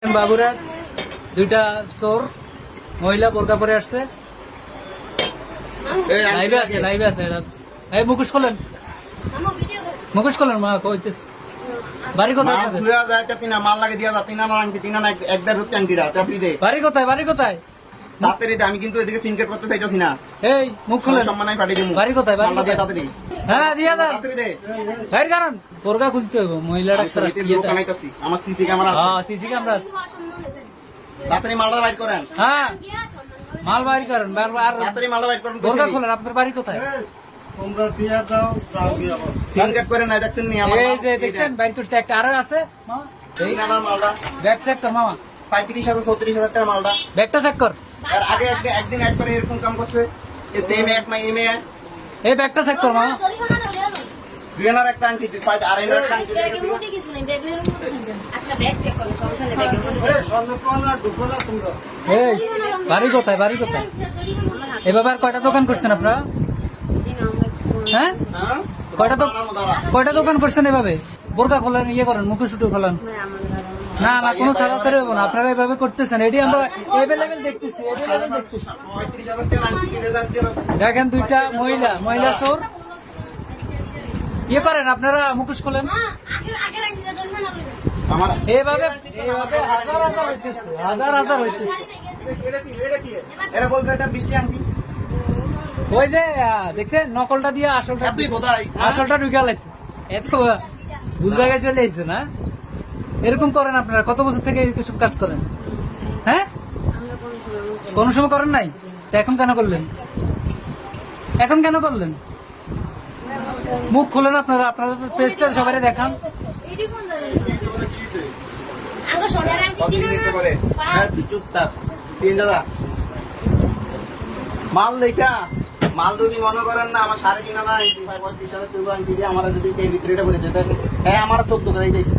বাবুরার দুইটা চোর মহিলা বোরকা পরে আসছে, লাইভে আছে এই মুখোশ খোলেন, মুখোশ খোলেন। মা কইতেছে বাড়ি কোথায়? বাড়ি কোথায়? বাড়ি কোথায়? আমি কিন্তু এদিকে সিনকেট করতে চাইতেছি না। এই মুখ খুলেন। সম্মানায় পাঠিয়ে দিবো। বাড়ি কোথায়? বাড়ি কোথায়? তাড়াতাড়ি হ্যাঁ দিয়া দেন। তাড়াতাড়ি দে। বাইর কারণ বোরকা খুলতে হবে। মহিলা ডাক্তার আমি লোক আনাইতাছি। আমার সিসি ক্যামেরা আছে। হ্যাঁ সিসি ক্যামেরা আছে। তাড়াতাড়ি মালটা বাইর করেন। হ্যাঁ মাল বাইর করেন। আর তাড়াতাড়ি মালটা বাইর করেন। বোরকা খোলেন। আপনার বাড়ি কোথায়? তোমরা দিয়া দাও সিনকেট করে না দেখছেন নি আমার এই যে দেখছেন বাইর করছে একটা আর আছে মা এই নানার মালটা ব্যাগ চেক কর মামা। 35,000 36,000 টাকার মালটা। ব্যাগটা চেক কর। আর আগে একদিন একবার এরকম কাম করছে। এই সেম এক মাই এমএ এই ব্যাগটা চেক কর মামা। দুইনার একটা আংটি দুই পাঁচ আর এর একটা আংটি ব্যাগের মধ্যে কিছু নেই, ব্যাগের মধ্যে সিনকেট। আচ্ছা ব্যাগ চেক করো, সমস্যা নেই ব্যাগের মধ্যে। এই বাড়ি কোথায়? বাড়ি কোথায়? এভাবে আর কয়টা দোকান করছেন আপনারা? হ্যাঁ হ্যাঁ কয়টা দোকান করছেন এভাবে? বোরকা খোলেন, ইয়ে করেন, মুখোশ খোলেন। না না কোনো ছাড়াছাড়ি হবো না। আপনারা এভাবে করতেছেন, এটি আমরা এভেলেবেল দেখতেছি। 35,000 টাকার আংটি কিনে যান কেন? দেখেন দুইটা মহিলা চোর ইয়ে করেন, আপনারা মুখোশ খোলেন। আমার এভাবে হাজার হইতেছে। এটা বলবে এটা 20টি আংটি। ওই যে দেখছেন নকলটা দিয়ে আসলটা তুই কোথায়? আসলটা ঢুকে লাইছে। এত ভুল জায়গায় চলে এসেছে না? এরকম করেন আপনারা? কত বছর থেকে কিছু কাজ করেন? হ্যাঁ কোন সময় করেন নাই? তা এখন কেন করলেন? এখন কেন করলেন? মুখ খোলেন আপনারা। আপনারা তো পেজটা সবাই দেখান। কতদিন দেখতে পারে? হ্যাঁ তুই চুপ থাক। 3 দাদা মাল লেখা মাল যদি মনে করেন না আমার 3.5 আনা আনছি 35,000 টাকা আনছি দিয়ে আমার যদি এই ভিতরেটা বলে দেন হ্যাঁ আমার 14 টাকা দিয়েছে।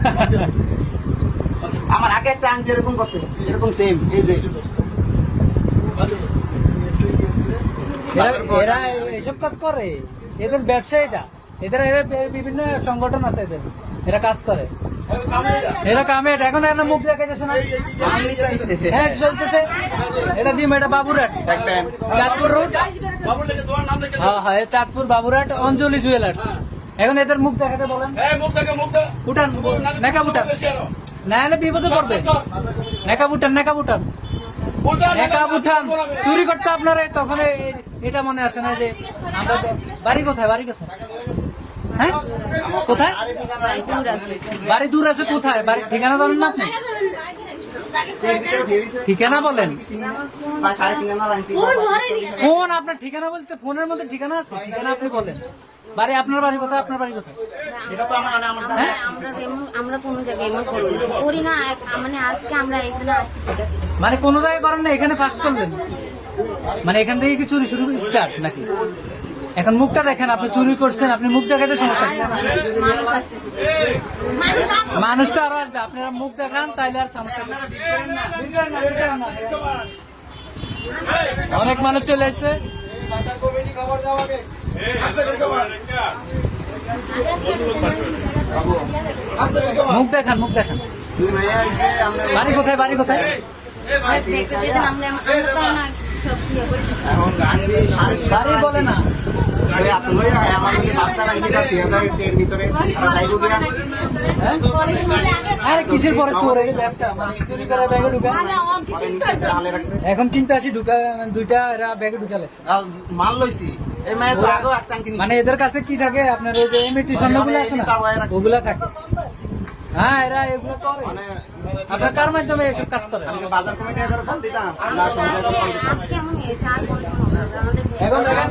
আমার আগে একটা আংটি এরকম করছে এরকম সেম এই যে এরা এসব কাজ করে, এদের ব্যবসা এটা। এরা বিভিন্ন সংগঠন আছে এদের, এরা কাজ করে, এরা কামেট। এখন এরা মুখ দেখাইতেছে না? হ্যাঁ চলতেছে। এটা দিম, এটা বাবুরহাট দেখবেন চাঁদপুর রোড। হ্যাঁ হ্যাঁ চাঁদপুর বাবুরহাট অঞ্জলি জুয়েলার্স। এখন এদের মুখ দেখাতে বলেন। উঠান নেকাব উঠান, না হলে বিপদে পড়বে। নেকাব উঠান, নেকাব উঠান, নেকাব উঠান। চুরি করতে আপনারা তখন এটা মনে আসে না যে আমরা বাড়ি কোথায়? বাড়ি কোথায়? হ্যাঁ কোথায়? বাড়ি দূর আছে কোথায়? বাড়ির ঠিকানা জানেন না আপনি? ঠিকানা বলেন। ফোন আপনার ঠিকানা বলতে ফোনের মধ্যে ঠিকানা আছে? ঠিকানা আপনি বলেন। বাড়ি আপনার বাড়ি কোথায়? আপনার বাড়ি কোথায়? এটা তো আমার হ্যাঁ আমরা কোনো জায়গায় এমন করি না। মানে আজকে আমরা এখানে আসছি, ঠিক আছে। মানে কোন জায়গায় করেন না, এখানে ফার্স্ট করলেন? মানে এখান থেকে কি চুরি শুরু স্টার্ট নাকি? এখন মুখটা দেখেন, আপনি চুরি করছেন, আপনি মুখ দেখাতে সমস্যা নেই। মানুষ আসতেছে, মানুষ তো আরো আসবে, আপনারা মুখ দেখান তাইলে আর সমস্যা নেই। অনেক মানুষ চলে এসছে। মুখ দেখান, মুখ দেখান। বাড়ি কোথায়? বাড়ি কোথায়? বাড়ি বলে না। আরে কিসের পরে চোর? ব্যবসা মানে চুরি করে ব্যাগে ঢুকা। এখন চিন্তা আসি ঢুকা দুইটা এরা ব্যাগে ঢুকালে মাল লইছি এই মায়ের আগেও একটা আংটি মানে এদের কাছে কি থাকে? আপনার ওই যে এমএটি স্বর্ণগুলো আছে না, ওগুলা থাকে। হ্যাঁ এরা এগুলো করে। মানে আপনার কার মাধ্যমে এসব কাজ করে? বাজার কমিটি ফোন দিতাম আজকে এমন হয়েছে, আর কোনো সময় হবে না। আমাদের এখন দেখেন